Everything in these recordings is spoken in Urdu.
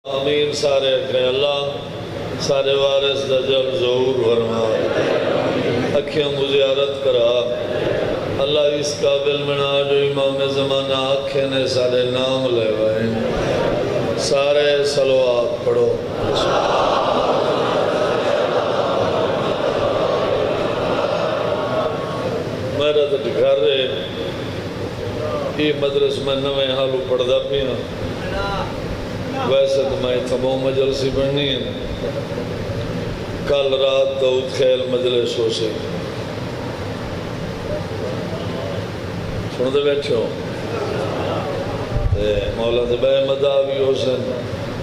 آمین سارے کہ اللہ سارے وارث دا جل ظہور فرما اکھیوں کو زیارت کرا اللہ اس قابل منا جو امام زمانہ آنکھیں نے سارے نام لے وائیں سارے صلوات پڑھو میرا تو گھر رہے یہ مدرس میں نویں حالو پڑھدا پیا ویسے تو میں تمام مجلسی بننی ہے کل رات دعوت خیل مجلس ہو سے سن دے بیٹھو مولا زبہ مداوی حسن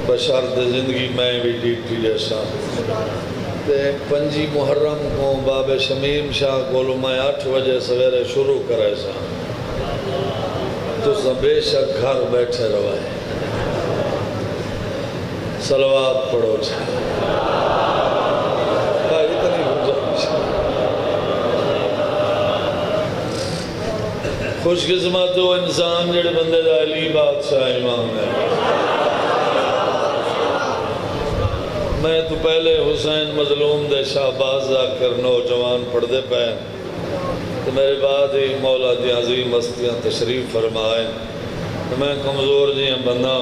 بشارت زندگی میں بھی ڈیٹی جیسا پنجی محرم کو باب شمیم شاہ کولو میں 8 بجے سویرے شروع کرے سا تو سب بے شک گھر بیٹھے روائے صلوات پڑھو اتنی خوش قسمت وہ انسان جڑے بندے دا علی بادشاہ امام ہے میں تو پہلے حسین مظلوم دے شہباز ذاکر نوجوان پڑھ دے پہ تو میرے بعد ہی مولا دی عظیم ہستیاں تشریف فرمائیں میں کمزور جی ہیں بندہ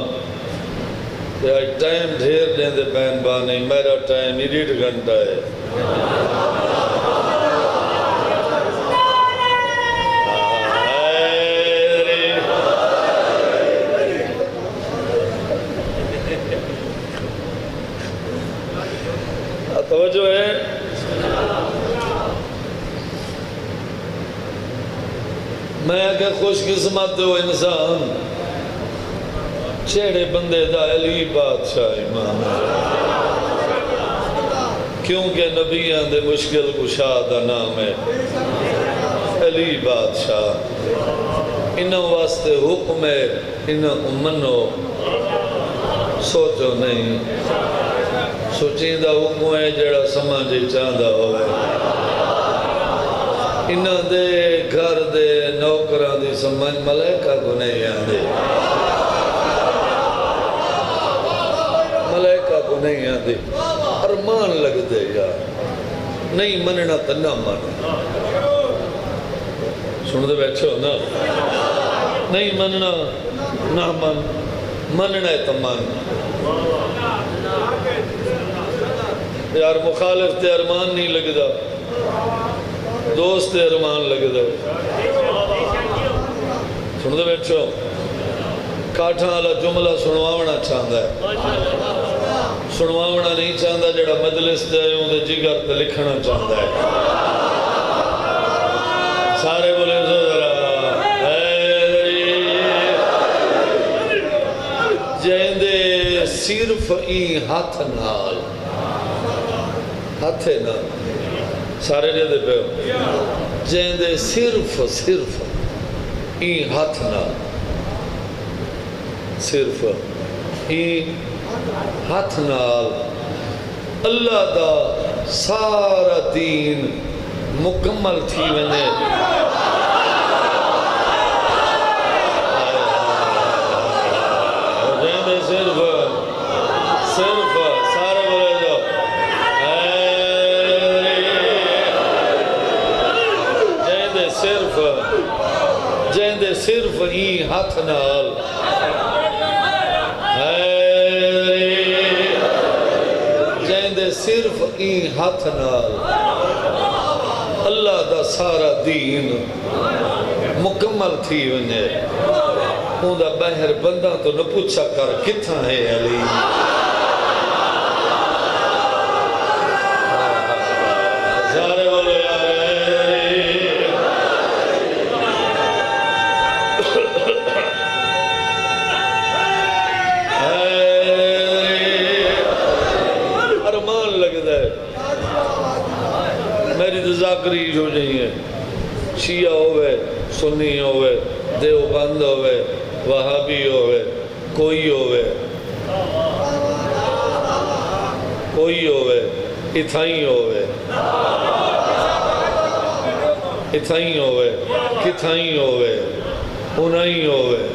ٹائم ڈھیر دیں دے پہن بانے میرا ٹائم 1.5 گھنٹہ ہے توجہ ہے میں کہ خوش قسمت وہ انسان چھیڑے بندے دا علی بادشاہ امام کیونکہ نبیان دے مشکل کشا دا نام ہے علی بادشاہ انہوں واسطے حکم ہے انہوں امنو سوچو نہیں سوچیں دا حکم ہے جڑا سمجھے چاندہ ہوئے انہوں دے گھر دے نوکران دی سمجھ ملائکہ کو نہیں آندے ملائکہ کو نہیں آندے ارمان لگ دے یار نہیں مننا تا نہ من سن دے بیٹھو نا نہیں مننا نہ من مننا تا من یار مخالف تے ارمان نہیں لگ دا دوست تے ارمان لگ دا سن دے بیٹھو کاٹھاں والا جملہ سنواونا چاہتا ہے سنواونا نہیں چاہتا جڑا مجلس دے ہوں دے جگر تے لکھنا چاہتا ہے سارے بولے سو ذرا جہندے صرف این ہاتھ نال ہاتھے نال سارے جہندے پہ ہو جہندے صرف این ہاتھ نال صرف این ہاتھ نال اللہ دا سارا دین مکمل تھی ونے جہندے صرف سارے بولے جو جہندے صرف این ہاتھ نال جہندے صرف این ہاتھ نال اللہ دا سارا دین مکمل تھی ونجے ہوں دا بہر بندہ تو نہ پوچھا کر کتھا ہے علی سارے بولے ارمان لگ دے میری تذاکری ہو جائیں ہے شیعہ ہوئے سنی ہوئے دیوبند ہوئے وہابی ہوئے کوئی ہوئے اتھائیں ہوئے کتھائیں ہوئے انہیں ہوئے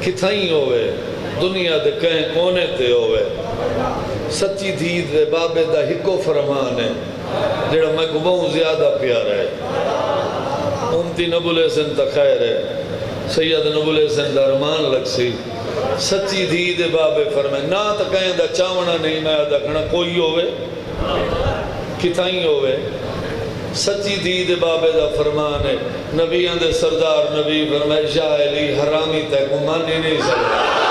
کتھائیں ہوئے دنیا دے کہیں کونے تے ہوئے سچی دھی دے بابے دا ہکو فرمان ہے جڑا میں کو بہت زیادہ پیارا ہے امتی نبولے سن تا خیر ہے سید نبولے سن دا رمان لگ سی سچی دھی دے بابے فرمائے نا تا کہیں دا چاونا نہیں میں دکھنا کوئی ہوئے کتائیں ہوئے سچی دھی دے بابے دا فرمان ہے نبیان دے سردار نبی فرمائے شاہ علی حرامی تے کو مانی نہیں سکتا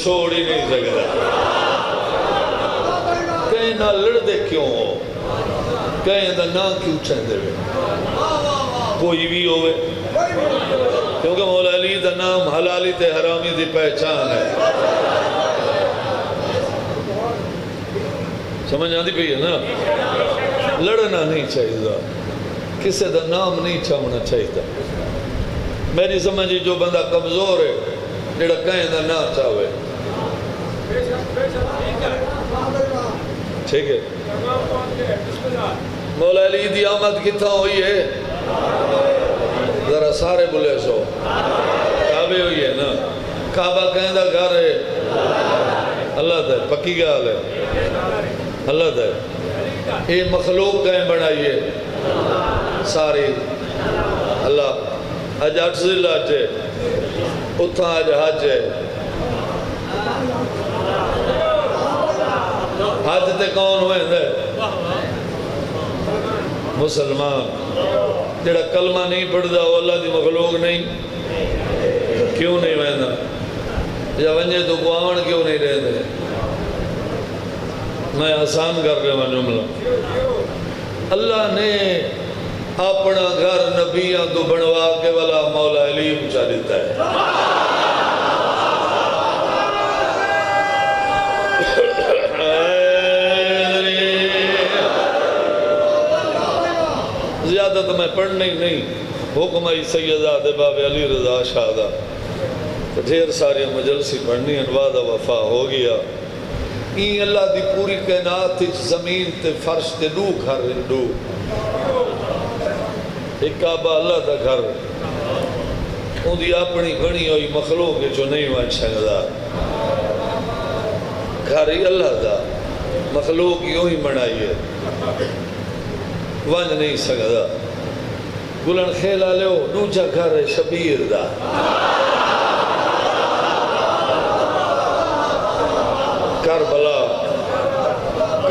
چھوڑ ہی نہیں سکتا کہیں نہ لڑ دے کیوں ہو کہیں نہ نہ کیوں چاہتے ہوئے کوئی بھی ہوئے کیونکہ مولا علی دا نام حلالی تے حرامی دی پہچان ہے سمجھ آتی پئی ہے نا لڑنا نہیں چاہیے کسے دا نام نہیں چاہنا چاہیے میری سمجھی جو بندہ کمزور ہے جڑا کہیں دا نہ چاہوے ٹھیک ہے مولا علی دی آمد کتنا ہوئی ہے ذرا سارے بلے سو کعبے ہوئی ہے نا کعبہ کہیں دا گھر ہے اللہ دے پکی گال ہے اللہ دے یہ مخلوق کہیں بنائیے ساری اللہ اج 8 ذی الحجہ اتھا آج حج ہے حج تے کون ہوئے ہیں مسلمان جڑا کلمہ نہیں پڑھدا وہ اللہ دی مخلوق نہیں کیوں نہیں وہندا یا ونجے تو گواون کیوں نہیں رہتے میں آسان کر رہا ہوں جملہ اللہ نے اپنا گھر نبیاں تو بنوا کے والا مولا علی اونچا دیتا ہے زیادہ تو میں پڑھنا ہی نہیں حکم آئی سیدہ دے باب علی رضا شاہدہ تو ڈھیر ساری مجلسی پڑھنی انواد وفا ہو گیا این اللہ دی پوری کائنات زمین تے فرش تے دو گھر دو ایک کعبہ اللہ دا گھر ان دی اپنی گھنی ہوئی مخلوق جو نہیں وہاں چھنگدا گھر ہی اللہ دا مخلوق یوں ہی بنائیے ونج نہیں سکدا گلن خیلا لے دوجا گھر ہے شبیر دا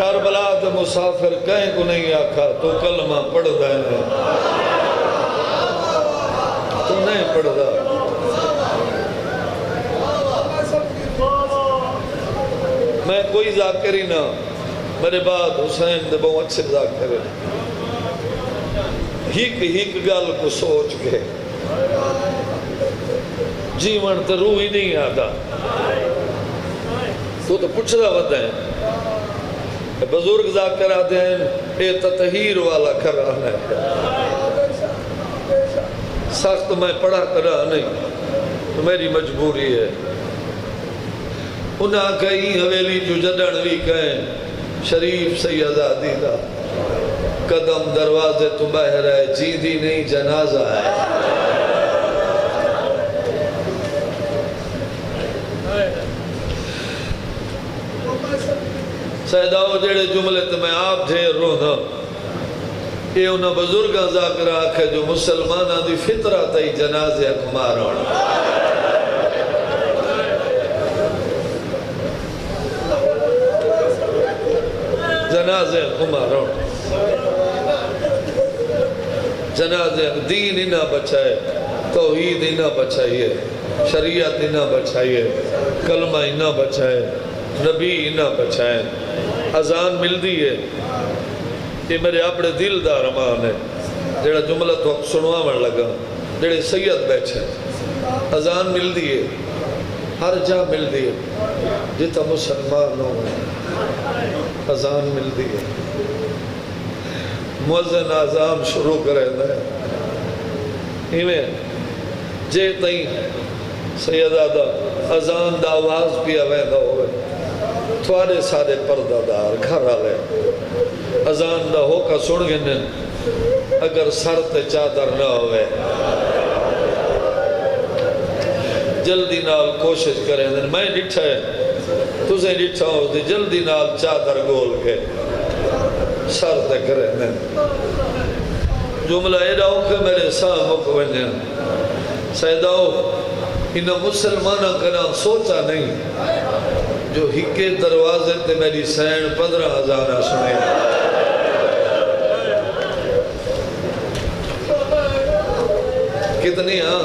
کربلا تو مسافر کہیں کو نہیں آکھا تو کلمہ پڑھ دائیں تو نہیں پڑھ دا میں کوئی ذاکر ہی نہ میرے بعد حسین دے بہت اچھے ذاکر ہے ہیک گل کو سوچ کے جیون تے روح ہی نہیں آتا تو پوچھ رہا ہوتا ہے بزرگ ذاکر آتے ہیں اے تطہیر والا کر رہا ہے سخت میں پڑھا کرا نہیں تو میری مجبوری ہے انہاں کئی حویلی جو جدن بھی کہیں شریف سیدادی دا قدم دروازے تو باہر ہے جیدی نہیں جنازہ ہے سیداؤ جڑے جملے تو میں آپ ڈھیر رونا یہ انہاں بزرگاں ذاکر آکھے جو مسلمانہ دی فطرہ تئی جنازے اکمار ہونا جنازے اکمار ہونا جنازے دین ہی نہ بچائے توحید ہی نہ بچائیے شریعت ہی نہ بچائیے کلمہ ہی نہ بچائے نبی ہی نہ بچائے اذان مل دی ہے یہ میرے اپنے دل دا رمان ہے جڑا جملہ تو سنواں لگا جڑے سید بیٹھے اذان مل دی ہے ہر جا مل دی ہے جتا مسلمان ہو اذان مل دی ہے مؤذن آزان شروع کرے دے ایویں جے تئیں سیدہ دا اذان دا آواز پیا ویندہ ہوئے تھوڑے سارے پردہ دار گھر آلے اذان دا ہوکا سن گئے اگر سر تے چادر نہ ہوئے جلدی نال کوشش کریں میں ڈٹھا ہے تُسے ڈٹھا ہو دی جلدی نال چادر گول کے سر تے کریں جملہ ایڈا ہو کہ میرے سامنے کو بنجھیں سیداؤ انہا مسلمانہ کنا سوچا نہیں جو ہکے دروازے تے میری سین 15,000 سنے کتنی ہاں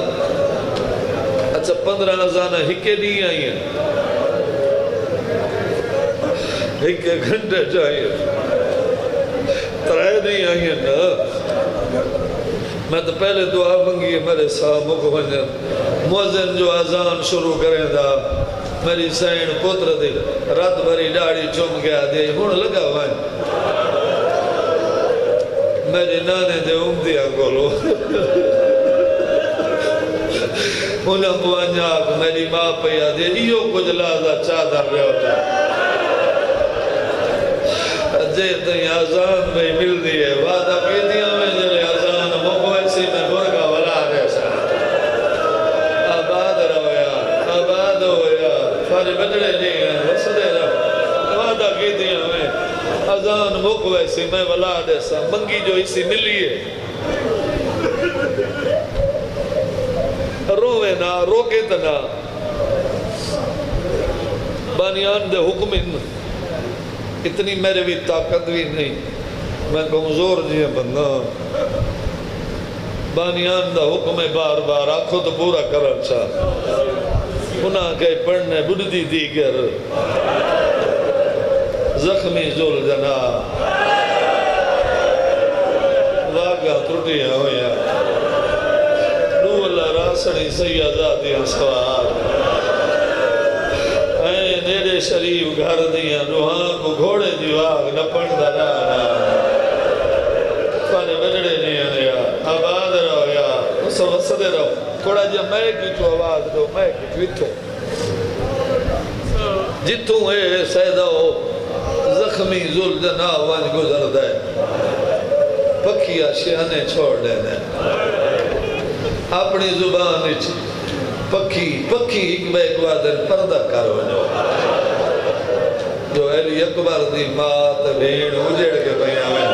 اچھا 15,000 ہکے نہیں آئی ہیں ہکے گھنٹے چاہیے ترائے نہیں آئی ہیں نا میں تو پہلے دعا منگی ہے میرے سامنے کو بنجھیں مؤذن جو آزان شروع کریں دا میری سین پتر دی رات بھری ڈاڑی چوم گیا دے ہون لگا ہوئے میرے نانے دے امدیاں کولو انہاں موانیاک میری ماں پیا دے ایو کچھ لازہ چادر رہے ہوتا جے تئیں آزان میں مل دیئے وعدہ کی دیا میں جلے آزان مقویسی میں برگا ولا رہے سا آباد رویا آباد ہویا فارے بجڑے نہیں ہیں وسدے رہا وعدہ کی دیا میں آزان مقویسی میں ولا رہے سا منگی جو اسی ملیے روے نا روکے تنا بانیان دے حکم اتنی میرے بھی طاقت بھی نہیں میں کمزور جی بندہ بانیان دا حکم بار بار آنکھوں تو پورا کرن چاہ انہاں کے پڑھنے بڑھدی دیگر زخمی زول جنا واگا ترٹیاں ہویا رو اللہ راسنی سیاداتیاں سوار نیرے شریف گھر دیا روحان کو گھوڑے دیواغ نپن درانا پانے بجڑے نہیں آیا آباد رہو یا اسا وسدے رہو تھوڑا جا میں کیٹو آواز دو میں کیٹو جتوں ہے سیدہ ہو زخمی ذل جنا وانج گزر دے پکیا شہنے چھوڑ دینے اپنی زبان پکی ایک بے ایک وادن پردہ کرو جو جو علی اکبر دی مات بھیڑ اجڑ کے پہیا میں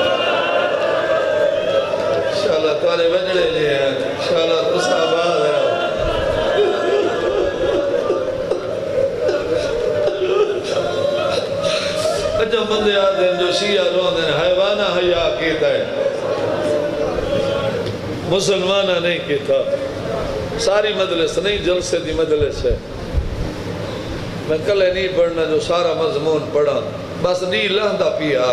انشاءاللہ تارے بجڑے لے ہیں انشاءاللہ تسا آباد ہے اجھا بندے آتے ہیں جو شیعہ روندے ہیں حیوانہ حیاء کیتا ہے مسلمانہ نہیں کیتا ساری مجلس نہیں جلسے دی مجلس ہے میں کلے نہیں پڑھنا جو سارا مضمون پڑھا بس نہیں لہندہ پیا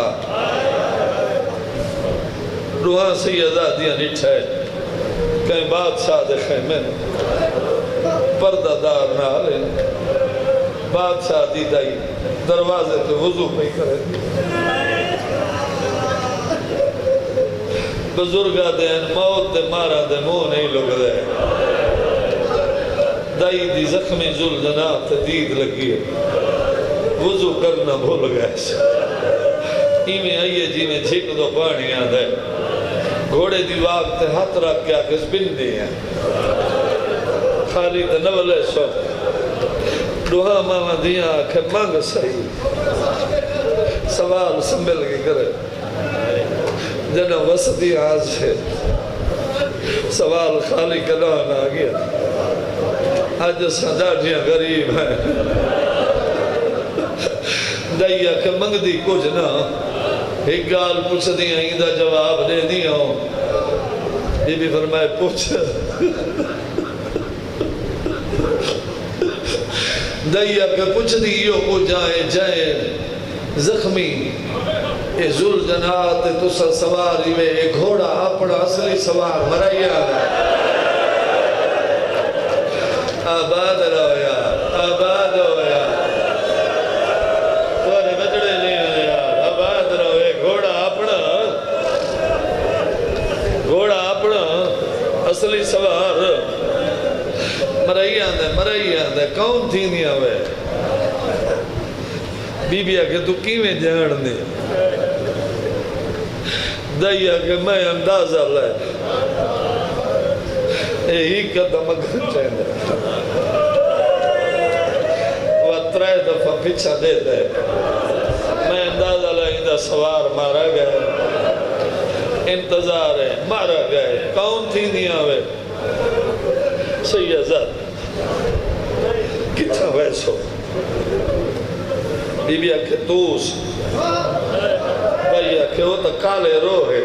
روحان سیدہ دیا نٹھے کہیں بادشاہ دے خیمے پردہ دار نہ آلے بادشاہ دی دائی دروازے پہ وضو پہ کرے بزرگا دین موت دے مارا دے مو نہیں لگ دے دائی دی زخمی ذل جناب تدید لگی ہے وضو کرنا بھول گئے ایمیں آئیے جی میں جھک دو پانی آدھے گھوڑے دی وقت ہاتھ رکھ کیا کس بندی ہیں خالی تنولے سو دوہا ماما دیا کہ مانگ صحیح سوال سنبھل کے کرے جنہ وسطی آج ہے سوال خالی کلان آ گیا آج سنداجیاں غریب ہیں دائیا کہ منگ دی کچھ نہ ایک گال پوچھ دیا ہی دا جواب دے دیا ہوں یہ بھی فرمائے پوچھ دائیا کہ پوچھ دیو کو جائے زخمی اے ذل جنات تسا سواری میں ایک گھوڑا اپنا اصلی سوار مرائیا آباد رویا آباد ہویا توارے بجڑے نہیں ہویا آباد رویا گھوڑا اپنا اصلی سوار مرائی آندے کون تھی نہیں آوے بی بی آکے تو کیویں جان دے دائی آکے میں اندازہ لائے ہی قدم اگر چاہنے وہ 3 دفعہ پیچھا دے دے میں اندازہ لائیں سوار مارا گئے انتظار ہے مارا گئے کون تھی نہیں آوے سیدت کتنا ویسو بی بی آکے توس بھائی آکے وہ تا کالے روح ہے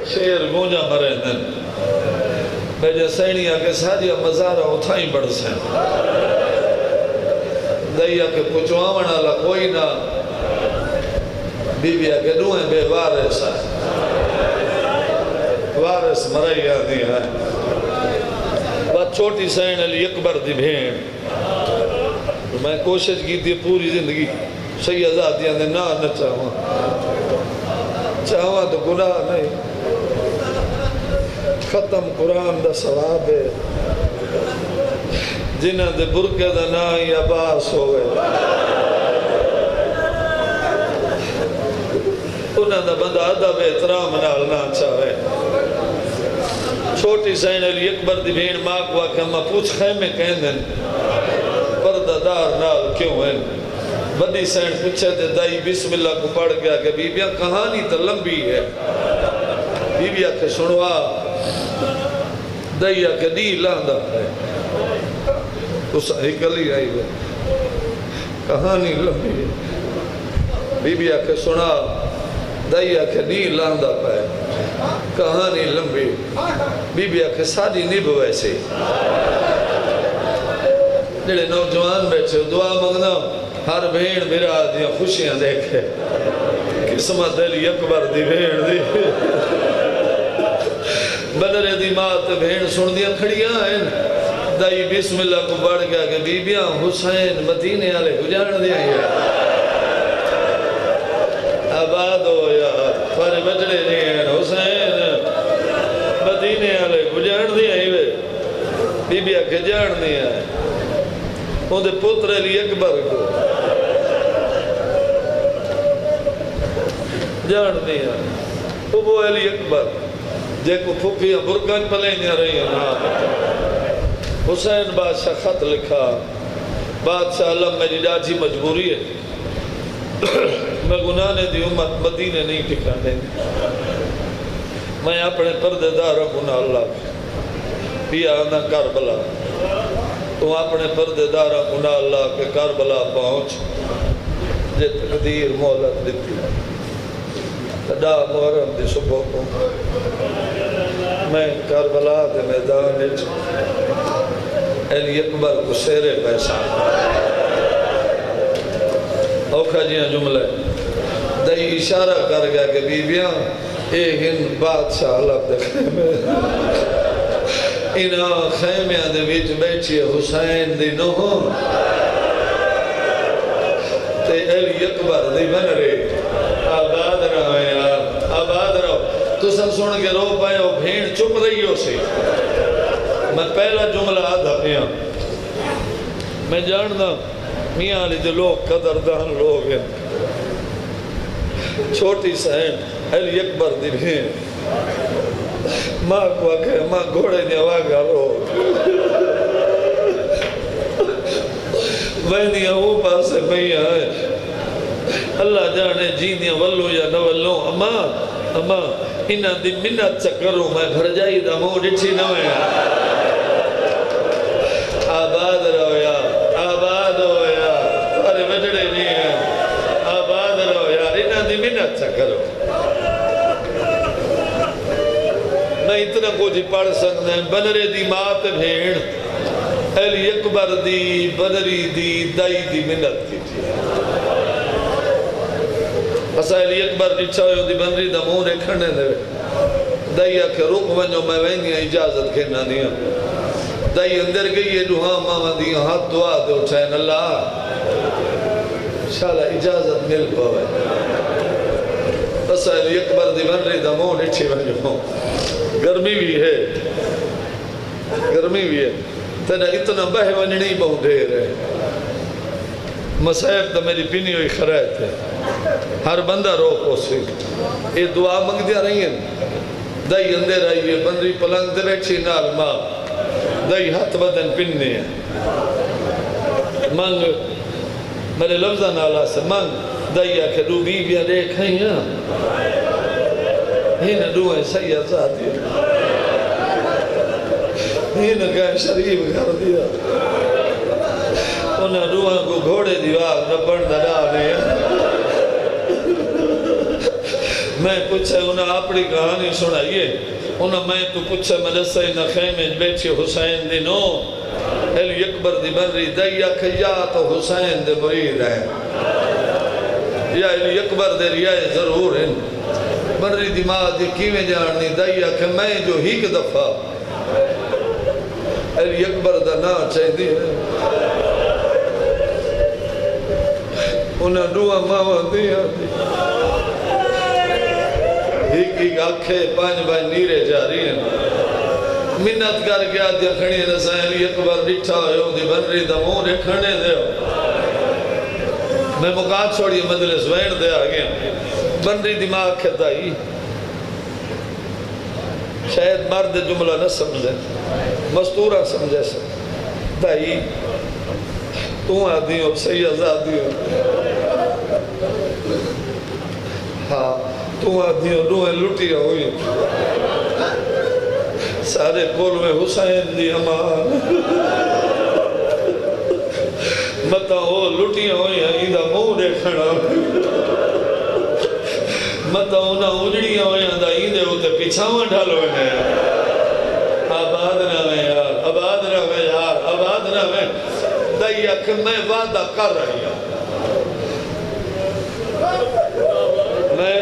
شیر گونجا مرے دن بیجے سینی آکے سادیا مزارہ اتھائیں بڑھ سین دائی آکے پچھوامن آلا کوئی نہ بی بی آکے دوہیں بے وارث ہے وارث مرائی آدھی ہے بات چھوٹی سین علی اکبر دی بھین میں کوشش کی تھی پوری زندگی صحیح آزادیاں دے نہ چاہواں تو گناہ نہیں ختم قرآن دا ثواب ہے جنہ دے برکے دا نا ہی عباس ہوئے انہاں دا بندہ ادب احترام نال نہ چاہے چھوٹی سین علی اکبر دی بھین ماک واقع ہم پوچھ خیمے کہیں دن پردہ دار نال کیوں ہیں بڑی سین پوچھے دے دائی بسم اللہ کو پڑھ گیا کہ بی بیاں کہانی تا لمبی ہے بی بیاں کے سنوا دائی آکے دی لاندہ ہے اس ہکلی آئی ہے کہانی لمبی ہے بی بیاں کے سنا دائی آکے دی لاندہ ہے کہانی لمبی بی بیاں کے ساری نب ویسے جڑے نوجوان بیٹھے دعا مانگنا ہر بھین میرا دیا خوشیاں دیکھے قسمت علی اکبر دی بھین دی بدرے دی مات بھین سن دیا کھڑیاں ہیں دائی بسم اللہ کو بڑھ گیا کہ بی بیاں حسین مدینے آلے گجان دیا ہے آباد ہو یا فارے بجڑے نہیں ہیں حسین مدینے آلے گجان دیا ہے بی بیاں کے جان دیا ہے ان دے پتر علی اکبر کو جان دیا ابو علی اکبر جے کو پھوپیاں برکن پلینیاں رہی ہیں حسین بادشاہ خط لکھا بادشاہ علم میری ڈاجی مجبوری ہے میں گناہنے دی امت مدینے نہیں ٹکانے میں اپنے پردے دارہ گناہ اللہ پیا آنا کربلا تو اپنے پردے دارہ گناہ اللہ کے کربلا پہنچ جے تقدیر مولت دیتی دا محرم دی صبح کو میں کربلا دے میدان علی اکبر کو سیرے پیسا اوکھا جیاں جملے دائی اشارہ کر گیا کہ بی بیاں اے ہن بادشاہ اللہ دے خیمے انہاں خیمیاں دے بیچ بیچی حسین دی نوہم تے علی اکبر دی بن رہے آباد رہو یار آباد رہو تو سب سن کے رو پائے ہو بھین چپ رہی ہو سی میں پہلا جملہ آدھا پیاں میں جاننا میاں علی دے لوگ قدردان لوگ ہیں چھوٹی سہن علی اکبر دی بھین ماں کو آکے ماں گھوڑے نے واگا رو ویدیاں وہ پاسے میاں ہے اللہ جانے جیندیاں ولو یا نہ ولو اما انہاں دی منت چکروں میں گھر جائی دا مو ڈٹھی نہ ہوئے آباد رہو یا تارے بجڑے نہیں ہیں آباد رہو یار انہاں دی منت چکروں میں اتنا کچھ پڑھ سکتے ہیں بنرے دی مات بھیڑ علی اکبر دی بنری دی دائی دی منت کی تھی اسا علی اکبر ڈٹھا ہوئی دی بنری دا مون رکھنے دے دائی آکے رک ونجو میں وینگیاں اجازت کھینا دیا دائی اندر گئی ہے دوہاں ماما دیا ہاتھ دعا دے اٹھائیں اللہ انشاءاللہ اجازت مل پاوے بس اکبر دی بن رہی دا مون اٹھی بنجو گرمی بھی ہے تینا اتنا بہ ونجنی بہت دیر ہے مسائب دا میری پینی ہوئی خرائط ہے ہر بندہ رو پوسی یہ دعا منگ دیا رہی ہیں دائی اندے رہی ہے بندری پلنگ دے بیٹھی نال ماں دائی ہاتھ بدن پننے ہیں منگ میرے لفظہ نالا سے منگ دائی آکھے رو بی بیاں دیکھیں ہیں ہی نہ روئیں سید ذاتی ہی نہ کہیں شریف کر دیا انہیں روحاں کو گھوڑے دیوار ربڑ دڑانے میں پوچھے انہیں اپنی کہانی سنائیے انہیں میں تو پوچھے مدرسہ نہ خیمے بیٹھی حسین دی نو علی اکبر دی بن رہی دیا کہ یا تو حسین دے مرید ہے یا علی اکبر دے ریائے ضرور ہیں بن رہی دی ماں دی کیویں جاننی دیا کہ میں جو ہی کے دفعہ علی اکبر دا نا چاہی دی انہیں دعا ماں دیا ایک آنکھے پانچ بھائی نیرے جا رہی ہیں منت کر گیا دیا کھڑی نسائیں علی اکبر ڈٹھا ہوئے دی بن رہی دا مون کھڑنے دے میں مقاد چھوڑی مجلس وین دے آگیا بن رہی دماغ کھتائی شاید مرد جملہ نہ سمجھے مستورہ سمجھے سے دائی تو آدھی ہو سید آدھی ہو ہاں تو آدھی ہو روحیں لٹی ہوئی سارے کول میں حسین دی امان مطا ہو لٹیاں ہوئی ہیں ایدہ مو دیکھنا مطا ہونا اجڑیاں ہوئی ہیں دا ایدے ہوتے پیچھاواں ڈھال ہوئے ہیں آباد رہے یار آباد رہے یار آباد رہے دائیا کہ میں وعدہ کر رہی ہوں میں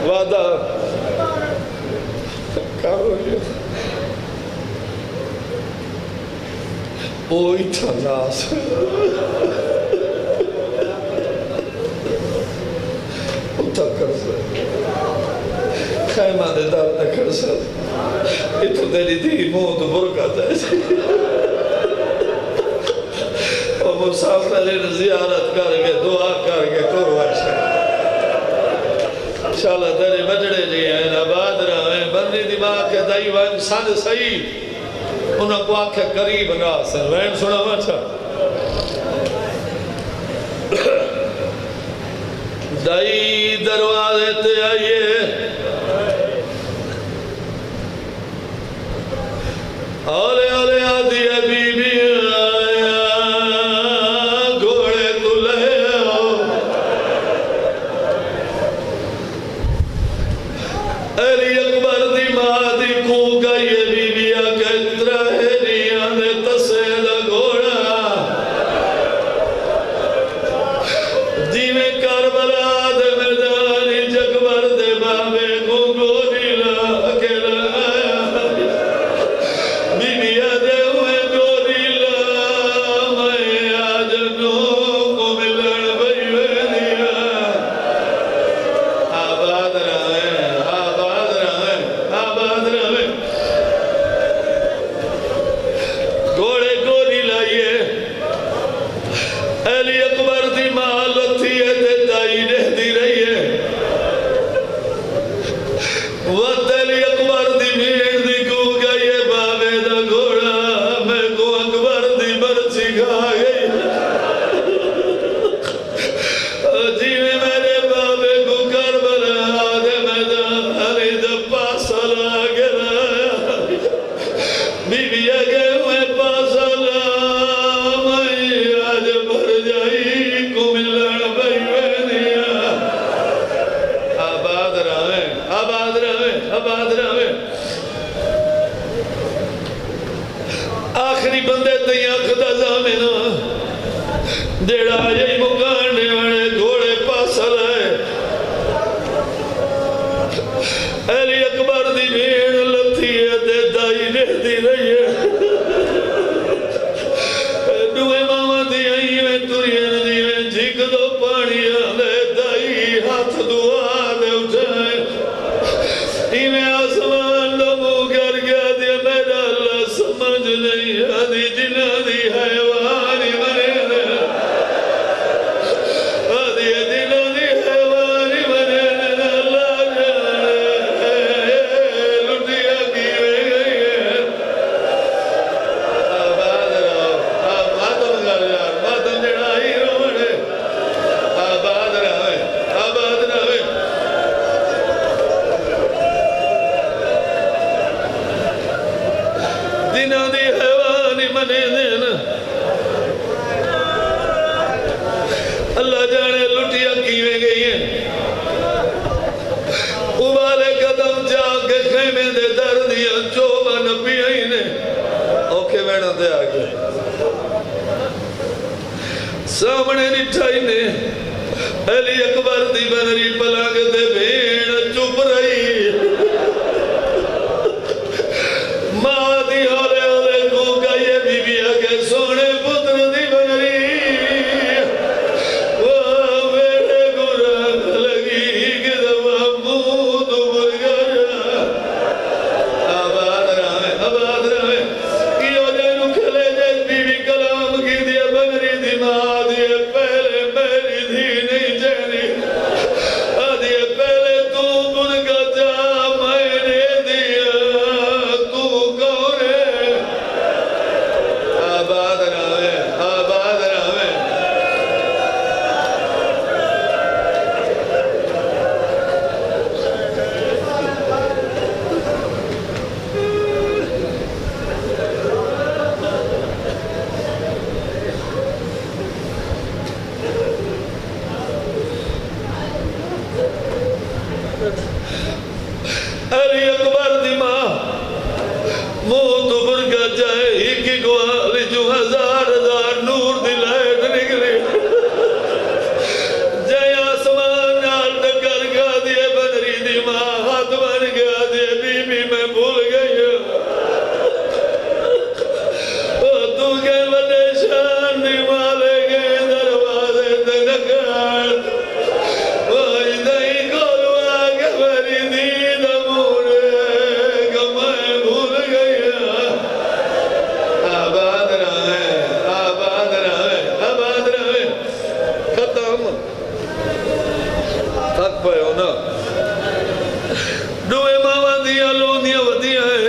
وعدہ کر رہی ہوں اوئی تھا ناس اتھا کر سا خیمہ دے دار نہ کر سا اتھو دلی دی موت برکت ہے اور مسافرین زیارت کر کے دعا کر کے قرباشا انشاءاللہ تیرے بجڑے جی ہیں آباد رہے بندی دماغ کے دائی وائن ساد صحیح انہاں کو آنکھیں قریب گا سن وین سنا مچھا دائی دروازے تے آئیے آلے آلے آدھی ہے بی بی آیا گھوڑے دلے ہو علی اکبر دی ماں دی کو گئی بی بی آگے ترہریاں دے تسے دا گھوڑا دیویں کربلا دے میدانی جگبر دے بابے کو گوری لا کے لگایا بی بی آدھے ہوئے گوری لا میں آج نو کو ملن بھئیوے دیا آباد رہے آباد رہے آباد رہے گوڑے گوری لائیے علی اکبر دی ماں لتھی ہے تے دائی رہ دی رہی ہے وقت علی اکبر دی میر دی کو گئی ہے بابے دا گھوڑا میں کو اکبر دی برچی کھا گئی جیویں میرے بابے کو کربلا دے میدان علی دا پاسا لاغے رہا بی بی اگے ہوئے پاسا میں آج بھر جائی کو ملن بھئیوے دیا آباد رہے آباد رہے آباد رہے آخری بندے تیاں خدا زامنہ دیڑا یہی مکانے وڑے گھوڑے پاسا لائے علی اکبر دی بھیڑ لتھی ہے دے دائی نے دی رہی ہے دوئے ماما دی آئی میں تورین دی میں جھک دو پانی آلے دائی ہاتھ دعا دے اٹھائے سامنے نٹھائی نے علی اکبر دی بنری پلنگ دے بین چپ رہی ماں دی ہولے ہولے کو گئے بی بی آگے سونے پتر دی بنری وہ میرے گرانگ لگی کہ دوا مود بر گیا آباد رہے کیوں جنو کھلے جیس بی بی کلام کی دیا بنری دی ماں دیے پہلے میری دھی نہیں جہنی آدھیے پہلے تو بن کا جا میں نے دیا تو کون ہے آباد رہے علی اکبر دی ماں منہ تو برگا جائے ہی کی گوالی جو ہزار نور دی لائٹ نکلی جائے آسمان نال ٹکر گا دیے بدری دی ماں ہاتھ بن گیا دیے بی بی میں بھول گئی تو کے بڑے شان دی مالے گئے دروازے تے نکال وہی دہی کھولو آگے بری دی پہ ہونا دوے ماما دیا لونیا ودیا ہے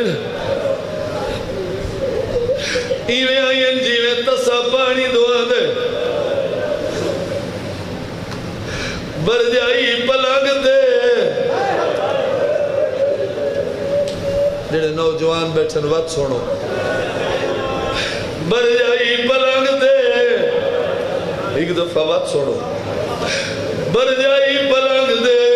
ایوے آئین جیوے تسا پانی دعا دے بر جائی پلنگ دے جڑے نوجوان بیٹھن وقت سنو بر جائی پلنگ دے ایک دفعہ وقت سنو بر جائی پلنگ دے